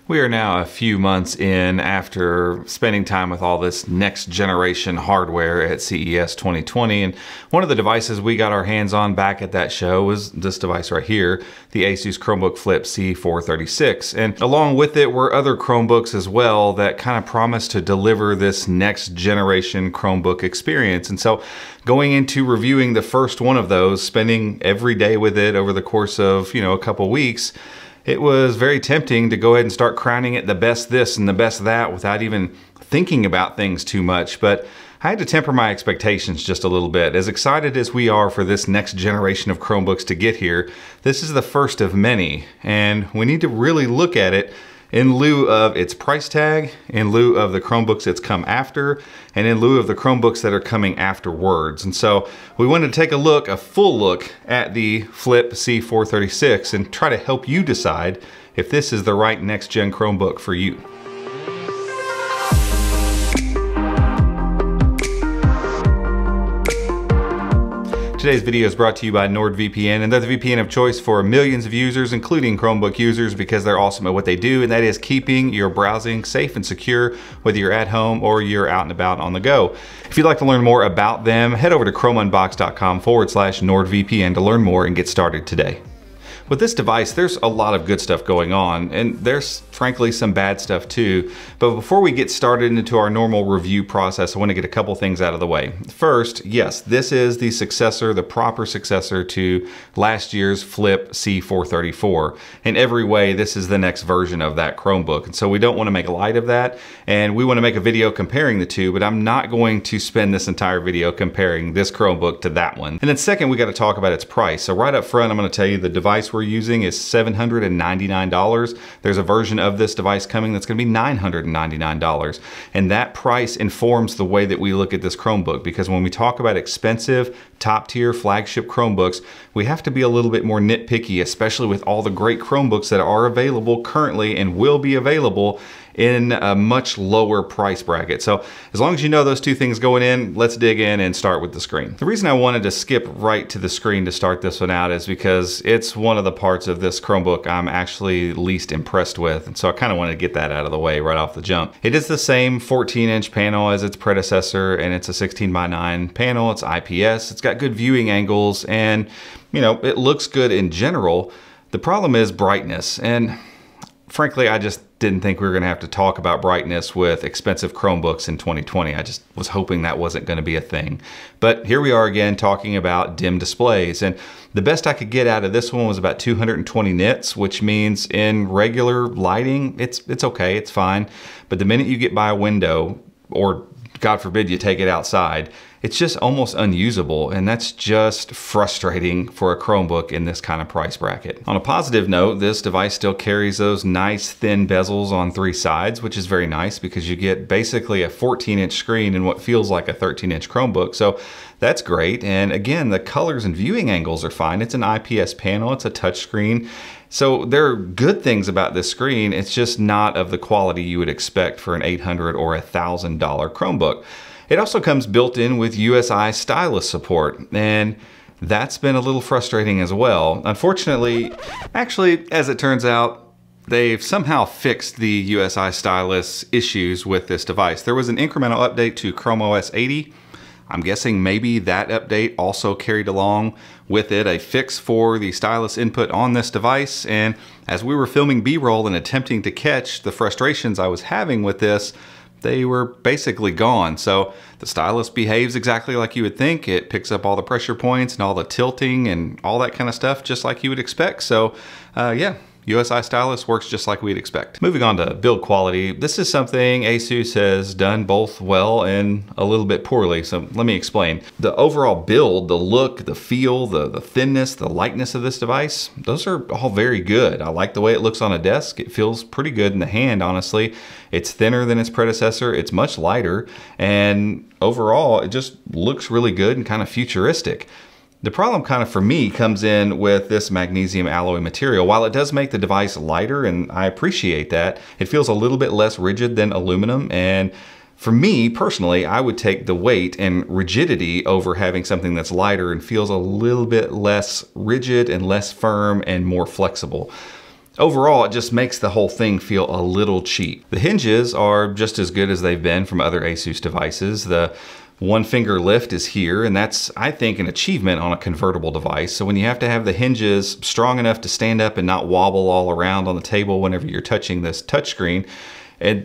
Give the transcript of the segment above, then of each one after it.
We are now a few months in after spending time with all this next generation hardware at CES 2020, and one of the devices we got our hands on back at that show was this device right here, the ASUS Chromebook Flip C436. And along with it were other Chromebooks as well that kind of promised to deliver this next generation Chromebook experience. And so going into reviewing the first one of those, spending every day with it over the course of, a couple weeks, it was very tempting to go ahead and start crowning it the best this and the best that without even thinking about things too much. But I had to temper my expectations just a little bit. As excited as we are for this next generation of Chromebooks to get here, this is the first of many, and we need to really look at it in lieu of its price tag, in lieu of the Chromebooks it's come after, and in lieu of the Chromebooks that are coming afterwards. And so we wanted to take a full look at the Flip C436 and try to help you decide if this is the right next gen Chromebook for you. Today's video is brought to you by NordVPN, and they're the VPN of choice for millions of users, including Chromebook users, because they're awesome at what they do, and that is keeping your browsing safe and secure, whether you're at home or you're out and about on the go. If you'd like to learn more about them, head over to chromeunbox.com/NordVPN to learn more and get started today. With this device, there's a lot of good stuff going on, and there's frankly some bad stuff too. But before we get started into our normal review process, I want to get a couple things out of the way. First, yes, this is the successor, the proper successor to last year's Flip C434. In every way, this is the next version of that Chromebook. And so we don't want to make light of that, and we want to make a video comparing the two, but I'm not going to spend this entire video comparing this Chromebook to that one. And then second, we got to talk about its price. So right up front, I'm going to tell you the device we're using is $799. There's a version of this device coming that's going to be $999. And that price informs the way that we look at this Chromebook, because when we talk about expensive, top-tier flagship Chromebooks, we have to be a little bit more nitpicky, especially with all the great Chromebooks that are available currently and will be available in a much lower price bracket. So as long as you know those two things going in, let's dig in and start with the screen. The reason I wanted to skip right to the screen to start this one out is because it's one of the parts of this Chromebook I'm actually least impressed with. And so I kind of wanted to get that out of the way right off the jump. It is the same 14-inch panel as its predecessor, and it's a 16:9 panel. It's IPS. It's got good viewing angles, and it looks good in general. The problem is brightness, and frankly, I just didn't think we were going to have to talk about brightness with expensive Chromebooks in 2020. I just was hoping that wasn't going to be a thing. But here we are again talking about dim displays, and the best I could get out of this one was about 220 nits, which means in regular lighting, it's okay, it's fine. But the minute you get by a window, or God forbid you take it outside, it's just almost unusable, and that's just frustrating for a Chromebook in this kind of price bracket. On a positive note, this device still carries those nice thin bezels on three sides, which is very nice because you get basically a 14-inch screen in what feels like a 13-inch Chromebook. So that's great. And again, the colors and viewing angles are fine. It's an IPS panel, it's a touchscreen. So there are good things about this screen. It's just not of the quality you would expect for an $800 or $1,000 Chromebook. It also comes built in with USI Stylus support, and that's been a little frustrating as well. Unfortunately, actually, as it turns out, they've somehow fixed the USI Stylus issues with this device. There was an incremental update to Chrome OS 80. I'm guessing maybe that update also carried along with it a fix for the stylus input on this device. And as we were filming B-roll and attempting to catch the frustrations I was having with this, they were basically gone. So the stylus behaves exactly like you would think. It picks up all the pressure points and all the tilting and all that kind of stuff just like you would expect. So yeah, USI Stylus works just like we'd expect. Moving on to build quality, this is something ASUS has done both well and a little bit poorly. So let me explain. The overall build, the look, the feel, the thinness, the lightness of this device, those are all very good. I like the way it looks on a desk. It feels pretty good in the hand, honestly. It's thinner than its predecessor. It's much lighter, and overall, it just looks really good and kind of futuristic. The problem kind of for me comes in with this magnesium alloy material. While it does make the device lighter, and I appreciate that, it feels a little bit less rigid than aluminum. And for me personally, I would take the weight and rigidity over having something that's lighter and feels a little bit less rigid and less firm and more flexible. overall, it just makes the whole thing feel a little cheap. The hinges are just as good as they've been from other ASUS devices. The one finger lift is here, and that's, I think, an achievement on a convertible device. So when you have to have the hinges strong enough to stand up and not wobble all around on the table whenever you're touching this touchscreen,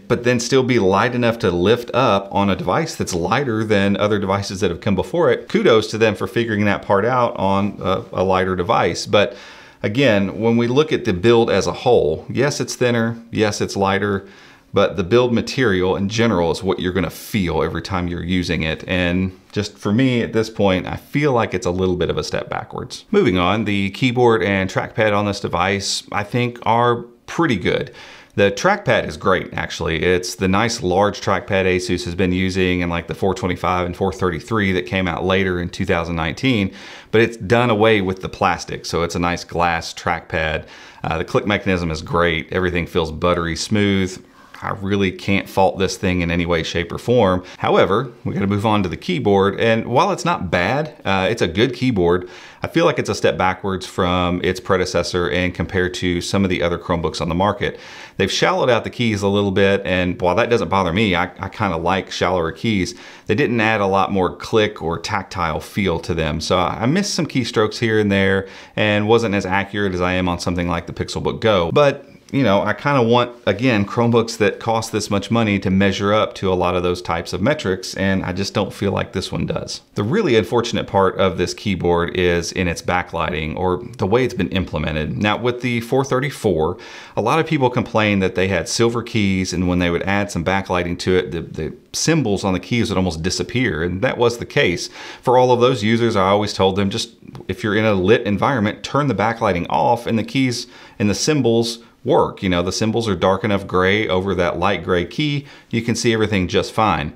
but then still be light enough to lift up on a device that's lighter than other devices that have come before it, kudos to them for figuring that part out on a lighter device. But again, when we look at the build as a whole, yes, it's thinner, yes, it's lighter, but the build material in general is what you're gonna feel every time you're using it. And just for me at this point, I feel like it's a little bit of a step backwards. Moving on, the keyboard and trackpad on this device, I think are pretty good. The trackpad is great, actually. It's the nice large trackpad ASUS has been using in like the 425 and 433 that came out later in 2019, but it's done away with the plastic. So it's a nice glass trackpad. The click mechanism is great. Everything feels buttery smooth. I really can't fault this thing in any way, shape, or form. However, we gotta move on to the keyboard, and while it's not bad, it's a good keyboard, I feel like it's a step backwards from its predecessor and compared to some of the other Chromebooks on the market. They've shallowed out the keys a little bit, and while that doesn't bother me, I kind of like shallower keys, they didn't add a lot more click or tactile feel to them. So I missed some keystrokes here and there and wasn't as accurate as I am on something like the Pixelbook Go. But you know, I kind of want, again, Chromebooks that cost this much money to measure up to a lot of those types of metrics, and I just don't feel like this one does. The really unfortunate part of this keyboard is in its backlighting, or the way it's been implemented. Now, with the 434, a lot of people complain that they had silver keys, and when they would add some backlighting to it, the symbols on the keys would almost disappear, and that was the case. For all of those users, I always told them, just if you're in a lit environment, turn the backlighting off, and the keys and the symbols work. You know, the symbols are dark enough gray over that light gray key, you can see everything just fine.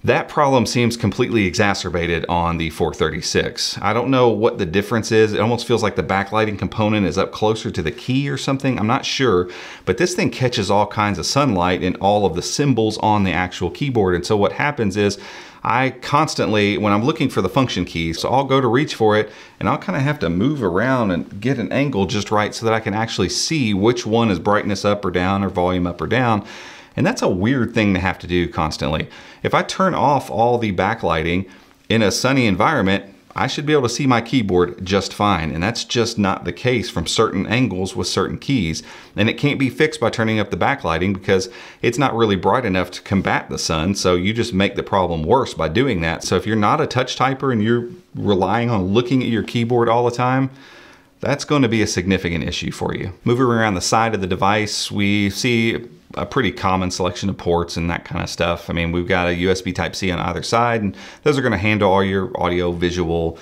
That problem seems completely exacerbated on the 436. I don't know what the difference is. It almost feels like the backlighting component is up closer to the key or something. I'm not sure, but this thing catches all kinds of sunlight in all of the symbols on the actual keyboard. And so what happens is I constantly, when I'm looking for the function keys, so I'll go to reach for it and I'll kind of have to move around and get an angle just right so that I can actually see which one is brightness up or down or volume up or down. And that's a weird thing to have to do constantly. If I turn off all the backlighting in a sunny environment, I should be able to see my keyboard just fine. And that's just not the case from certain angles with certain keys. And it can't be fixed by turning up the backlighting because it's not really bright enough to combat the sun. So you just make the problem worse by doing that. So if you're not a touch typer and you're relying on looking at your keyboard all the time, that's going to be a significant issue for you. Moving around the side of the device, we see a pretty common selection of ports and that kind of stuff. I mean, we've got a USB Type-C on either side, and those are going to handle all your audio, visual,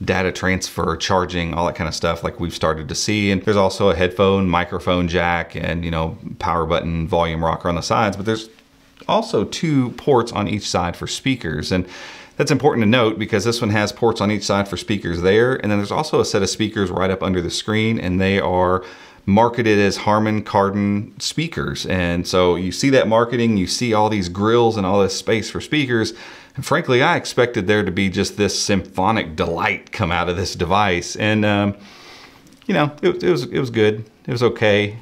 data transfer, charging, all that kind of stuff like we've started to see. And there's also a headphone, microphone jack, and, you know, power button, volume rocker on the sides, but there's also 2 ports on each side for speakers. And that's important to note because this one has ports on each side for speakers there. And then there's also a set of speakers right up under the screen, and they are marketed as Harman Kardon speakers. And so you see that marketing, you see all these grills and all this space for speakers. And frankly, I expected there to be just this symphonic delight come out of this device. And, you know, it was good. It was okay.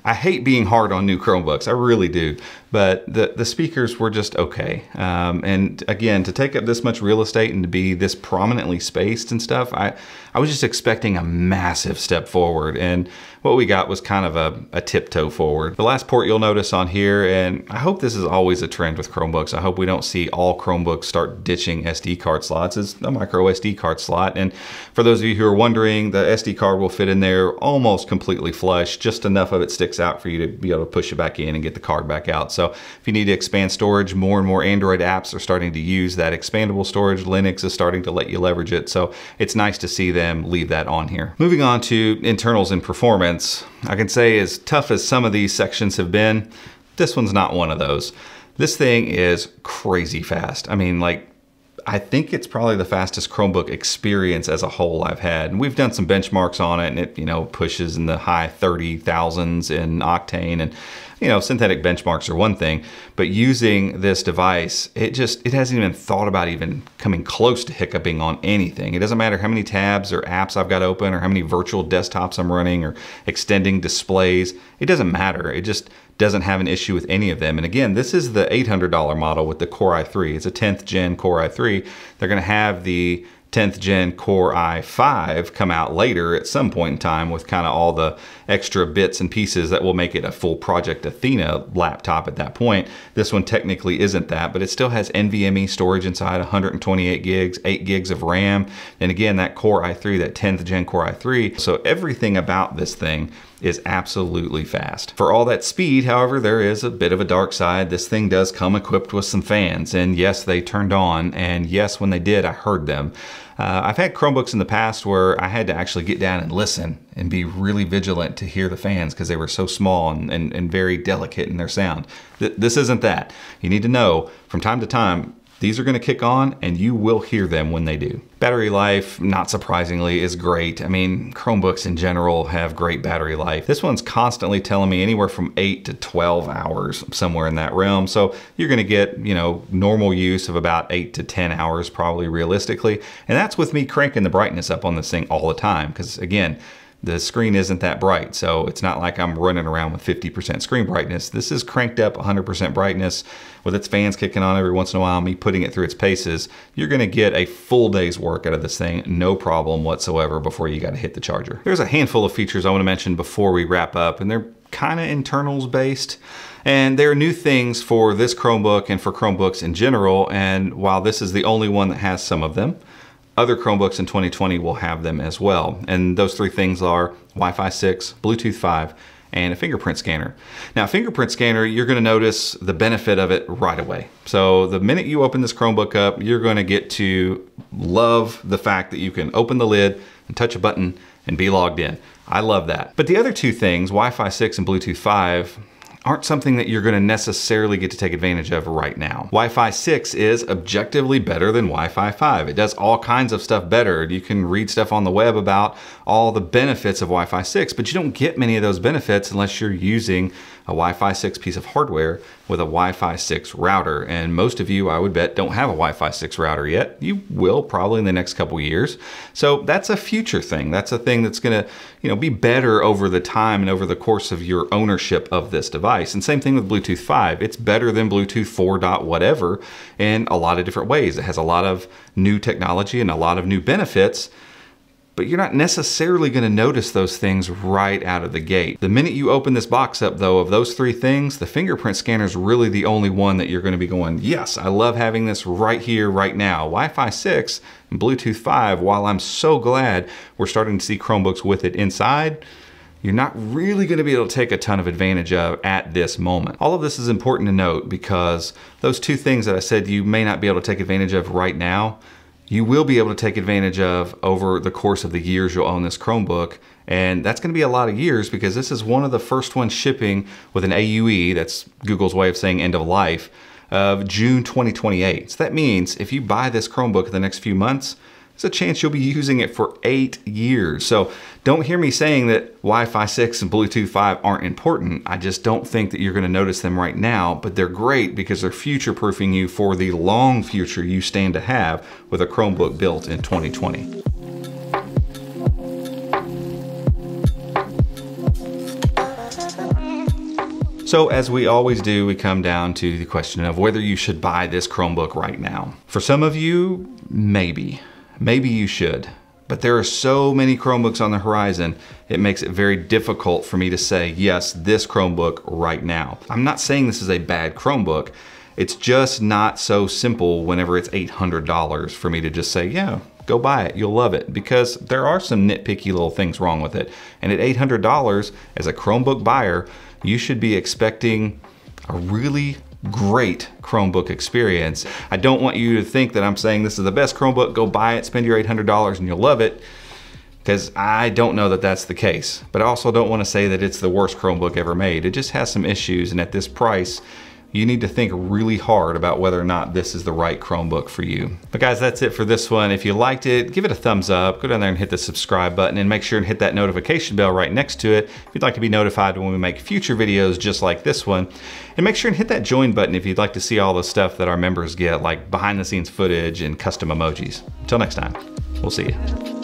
I hate being hard on new Chromebooks, I really do, but the speakers were just okay. And again, to take up this much real estate and to be this prominently spaced and stuff, I was just expecting a massive step forward, and what we got was kind of a tiptoe forward. The last port you'll notice on here, and I hope this is always a trend with Chromebooks, I hope we don't see all Chromebooks start ditching SD card slots, is a micro SD card slot. And for those of you who are wondering, the SD card will fit in there almost completely flush, just enough of it sticks out for you to be able to push it back in and get the card back out. So if you need to expand storage, more and more Android apps are starting to use that expandable storage. Linux is starting to let you leverage it. So it's nice to see them leave that on here. Moving on to internals and performance, I can say as tough as some of these sections have been, this one's not one of those. This thing is crazy fast. I mean, like, I think it's probably the fastest Chromebook experience as a whole I've had. And we've done some benchmarks on it, and it, you know, pushes in the high 30,000s in octane, and you know, synthetic benchmarks are one thing, but using this device, it hasn't even thought about even coming close to hiccuping on anything. It doesn't matter how many tabs or apps I've got open or how many virtual desktops I'm running or extending displays. It doesn't matter. It just doesn't have an issue with any of them. And again, this is the $800 model with the Core i3. It's a 10th gen Core i3. They're gonna have the 10th gen Core i5 come out later at some point in time with kind of all the extra bits and pieces that will make it a full Project Athena laptop at that point. This one technically isn't that, but it still has NVMe storage inside, 128 gigs, 8 gigs of RAM. And again, that Core i3, that 10th gen Core i3. So everything about this thing is absolutely fast. For all that speed, however, there is a bit of a dark side. This thing does come equipped with some fans, and yes, they turned on, and yes, when they did, I heard them. I've had Chromebooks in the past where I had to actually get down and listen and be really vigilant to hear the fans because they were so small and very delicate in their sound. This isn't that. You need to know from time to time, these are going to kick on and you will hear them when they do. Battery life, not surprisingly, is great. I mean, Chromebooks in general have great battery life. This one's constantly telling me anywhere from 8 to 12 hours, somewhere in that realm. So you're going to get, you know, normal use of about 8 to 10 hours probably realistically. And that's with me cranking the brightness up on this thing all the time. Because again, the screen isn't that bright, so it's not like I'm running around with 50% screen brightness. This is cranked up 100% brightness with its fans kicking on every once in a while, me putting it through its paces. You're gonna get a full day's work out of this thing, no problem whatsoever before you gotta hit the charger. There's a handful of features I wanna mention before we wrap up, and they're kinda internals based. And there are new things for this Chromebook and for Chromebooks in general, and while this is the only one that has some of them, other Chromebooks in 2020 will have them as well. And those three things are Wi-Fi 6, Bluetooth 5, and a fingerprint scanner. Now, fingerprint scanner, you're gonna notice the benefit of it right away. So the minute you open this Chromebook up, you're gonna get to love the fact that you can open the lid and touch a button and be logged in. I love that. But the other two things, Wi-Fi 6 and Bluetooth 5, aren't something that you're gonna necessarily get to take advantage of right now. Wi-Fi 6 is objectively better than Wi-Fi 5. It does all kinds of stuff better. You can read stuff on the web about all the benefits of Wi-Fi 6, but you don't get many of those benefits unless you're using a Wi-Fi 6 piece of hardware with a Wi-Fi 6 router. And most of you, I would bet, don't have a Wi-Fi 6 router yet. You will probably in the next couple years. So that's a future thing. That's a thing that's gonna, you know, be better over the time and over the course of your ownership of this device. And same thing with Bluetooth 5. It's better than Bluetooth 4. Whatever in a lot of different ways. It has a lot of new technology and a lot of new benefits, but you're not necessarily going to notice those things right out of the gate. The minute you open this box up though, of those three things, the fingerprint scanner is really the only one that you're going to be going, yes, I love having this right here, right now. Wi-Fi 6 and Bluetooth 5, while I'm so glad we're starting to see Chromebooks with it inside, you're not really going to be able to take a ton of advantage of at this moment. All of this is important to note because those two things that I said you may not be able to take advantage of right now, you will be able to take advantage of over the course of the years you'll own this Chromebook. And that's gonna be a lot of years because this is one of the first ones shipping with an AUE, that's Google's way of saying end of life, of June 2028. So that means if you buy this Chromebook in the next few months, there's a chance you'll be using it for 8 years. So don't hear me saying that Wi-Fi 6 and Bluetooth 5 aren't important. I just don't think that you're gonna notice them right now, but they're great because they're future-proofing you for the long future you stand to have with a Chromebook built in 2020. So as we always do, we come down to the question of whether you should buy this Chromebook right now. For some of you, maybe you should, but there are so many Chromebooks on the horizon, it makes it very difficult for me to say, yes, this Chromebook right now. I'm not saying this is a bad Chromebook. It's just not so simple whenever it's $800 for me to just say, yeah, go buy it, you'll love it, because there are some nitpicky little things wrong with it. And at $800 as a Chromebook buyer, you should be expecting a really great Chromebook experience. I don't want you to think that I'm saying this is the best Chromebook, go buy it, spend your $800 and you'll love it, because I don't know that that's the case. But I also don't want to say that it's the worst Chromebook ever made. It just has some issues, and at this price, you need to think really hard about whether or not this is the right Chromebook for you. But guys, that's it for this one. If you liked it, give it a thumbs up, go down there and hit the subscribe button, and make sure and hit that notification bell right next to it if you'd like to be notified when we make future videos just like this one. And make sure and hit that join button if you'd like to see all the stuff that our members get, like behind the scenes footage and custom emojis. Until next time, we'll see you.